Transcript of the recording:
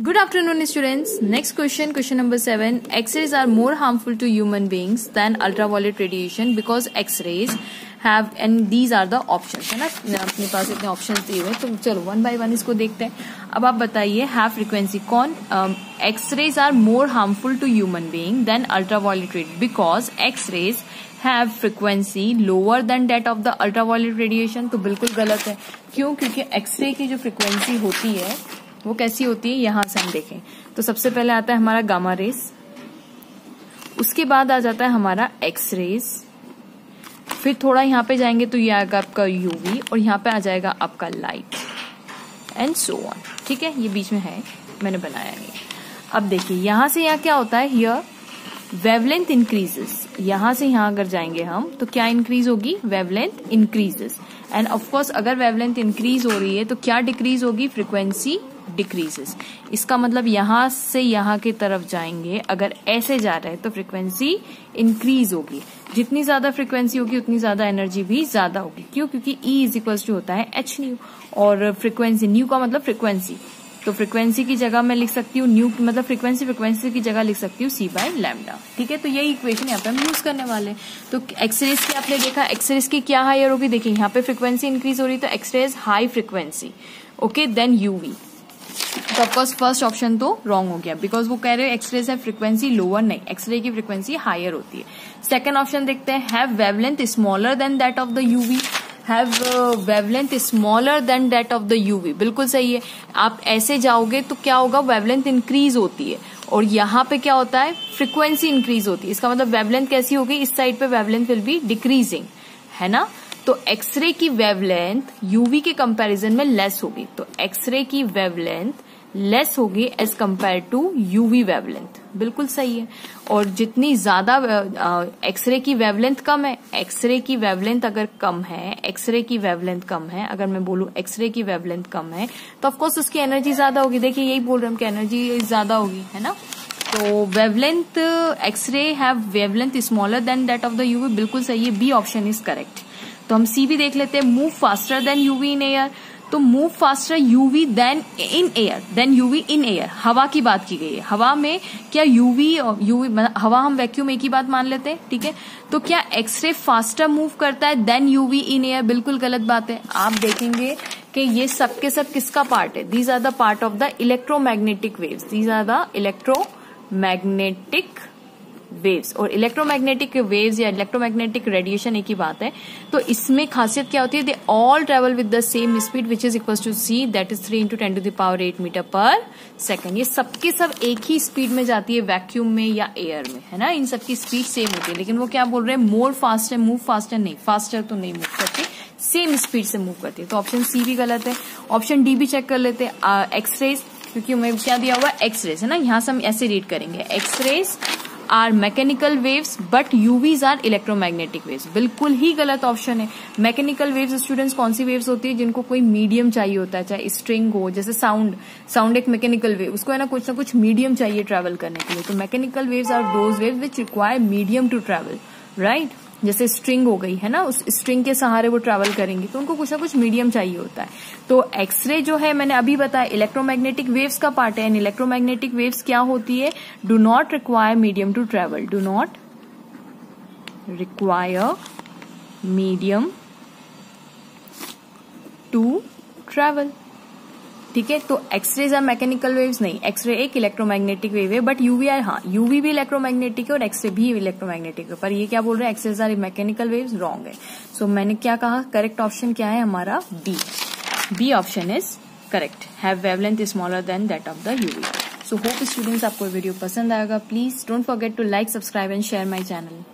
Good afternoon, students. Next question, question number 7. X-rays are more harmful to human beings than ultraviolet radiation because X-rays have, and these are the options, है ना. अपने पास इतने options दिए हुए, तो चलो one by one इसको देखते हैं. अब आप बताइए, have frequency कौन? X-rays are more harmful to human being than ultraviolet radiation because X-rays have frequency lower than that of the ultraviolet radiation. तो बिल्कुल गलत है. क्यों? क्योंकि X-ray की जो frequency होती है वो कैसी होती है, यहां से हम देखें तो सबसे पहले आता है हमारा गामा रेस, उसके बाद आ जाता है हमारा एक्स रेस, फिर थोड़ा यहाँ पे जाएंगे तो ये आएगा आपका यूवी और यहाँ पे आ जाएगा आपका लाइट एंड सो ऑन. ठीक है, ये बीच में है, मैंने बनाया नहीं. अब देखिए यहां से यहाँ क्या होता है, हियर वेवलेंथ इंक्रीजेस. यहां से यहां अगर जाएंगे हम तो क्या इंक्रीज होगी, वेवलेंथ इंक्रीजेस. एंड ऑफकोर्स अगर वेवलेंथ इंक्रीज हो रही है तो क्या डिक्रीज होगी, फ्रीक्वेंसी डिक्रीजेस. इसका मतलब यहां से यहां की तरफ जाएंगे, अगर ऐसे जा रहे हैं तो फ्रीक्वेंसी इंक्रीज होगी. जितनी ज्यादा फ्रीक्वेंसी होगी उतनी ज्यादा एनर्जी भी ज्यादा होगी. क्यों? क्योंकि E इज इक्वल टू होता है एच न्यू, और फ्रीक्वेंसी न्यू का मतलब फ्रीक्वेंसी, तो फ्रीक्वेंसी की जगह मैं लिख सकती हूँ न्यू मतलब फ्रीक्वेंसी की जगह लिख सकती हूँ C/λ. ठीक है, तो यही इक्वेशन यहाँ पे हम यूज करने वाले हैं. तो एक्सरेज की आपने देखा, एक्सरेज की क्या हायर होगी, देखिए यहाँ पे फ्रीक्वेंसी इंक्रीज हो रही है तो X-rays high frequency. Okay, then UV. तो ऑफकोर्स फर्स्ट ऑप्शन तो रॉन्ग हो गया बिकॉज वो कह रहे हैं एक्सरे है फ्रीक्वेंसी लोअर, नहीं, एक्सरे की फ्रीक्वेंसी हायर होती है. सेकेंड ऑप्शन देखते हैं, have wavelength smaller than that of the UV. Have wavelength smaller than that of the UV, बिल्कुल सही है. आप ऐसे जाओगे तो क्या होगा, वेवलेंथ इंक्रीज होती है और यहाँ पे क्या होता है, फ्रीक्वेंसी इंक्रीज होती है. इसका मतलब वेवलेंथ कैसी होगी, इस साइड पे वेवलेंथ विल बी डिक्रीजिंग, है ना. तो एक्सरे की वेवलेंथ यूवी के कंपैरिजन में लेस होगी, तो एक्सरे की वेवलेंथ लेस होगी as compare to UV wavelength, बिल्कुल सही है. और जितनी ज्यादा एक्सरे की वेवलेंथ कम है, एक्सरे की वेवलेंथ अगर कम है, एक्सरे की वेवलेंथ कम है, अगर मैं बोलूं एक्सरे की वेवलेंथ कम है तो ऑफकोर्स उसकी एनर्जी ज्यादा होगी. देखिए यही बोल रहे हैं कि एनर्जी ज्यादा होगी, है ना. तो wavelength X-ray have wavelength smaller than that of the UV, बिल्कुल सही है, बी ऑप्शन इज करेक्ट. तो हम सी भी देख लेते हैं, move faster than UV in air. तो move faster UV than in air, than UV in air. हवा की बात की गई है, हवा में क्या यूवी हवा हम वैक्यूम एक ही बात मान लेते हैं. ठीक है, तो क्या एक्सरे फास्टर मूव करता है देन यूवी इन एयर, बिल्कुल गलत बात है. आप देखेंगे कि ये सब के सब किसका पार्ट है, these are the part of the electromagnetic waves, these are the electromagnetic waves. और इलेक्ट्रोमैग्नेटिक वेव्स या इलेक्ट्रोमैग्नेटिक रेडिएशन एक ही बात है. तो इसमें खासियत क्या होती है, they all travel with the same speed which is equal to c, that is 3 × 10⁸ metre per second. ये सबके सब एक ही स्पीड में जाती है वैक्यूम में या एयर में, है ना. इन सबकी स्पीड सेम होती है, लेकिन वो क्या बोल रहे हैं, मोर फास्ट है, मूव फास्टर नहीं, फास्टर तो नहीं मूव करती, सेम स्पीड से मूव करती है. तो ऑप्शन सी भी गलत है. ऑप्शन डी भी चेक कर लेते हैं, एक्सरेज, क्योंकि हमें क्या दिया हुआ है, एक्सरेज, है ना. यहां से हम ऐसे रीड करेंगे, X-rays are mechanical waves but UVs are electromagnetic waves, बिल्कुल ही गलत ऑप्शन है. मैकेनिकल वेव्स स्टूडेंट्स कौन सी वेव्स होती है, जिनको कोई मीडियम चाहिए होता है, चाहे स्ट्रिंग हो, जैसे साउंड एक मैकेनिकल वेव, उसको है ना कुछ मीडियम चाहिए ट्रेवल करने के लिए. तो mechanical waves are those waves which require medium to travel, right. जैसे स्ट्रिंग हो गई, है ना, उस स्ट्रिंग के सहारे वो ट्रैवल करेंगी, तो उनको कुछ ना कुछ मीडियम चाहिए होता है. तो एक्सरे जो है मैंने अभी बताया इलेक्ट्रोमैग्नेटिक वेव्स का पार्ट है. एंड इलेक्ट्रोमैग्नेटिक वेव्स क्या होती है, do not require medium to travel, do not require medium to travel. ठीक है, तो एक्सरेज आर मैकेनिकल वेव्स नहीं, एक्सरे एक इलेक्ट्रोमैग्नेटिक वेव है, बट यूवी आर, हाँ, यूवी भी इलेक्ट्रोमैग्नेटिक है और एक्सरे भी इलेक्ट्रोमैग्नेटिक है. पर ये क्या बोल रहे हैं, X-rays are mechanical waves, wrong है. सो मैंने क्या कहा, करेक्ट ऑप्शन क्या है हमारा, B option is correct, have wavelength smaller than that of the UV. So hope students आपको वीडियो पसंद आएगा. Please don't forget to like, subscribe and share my channel.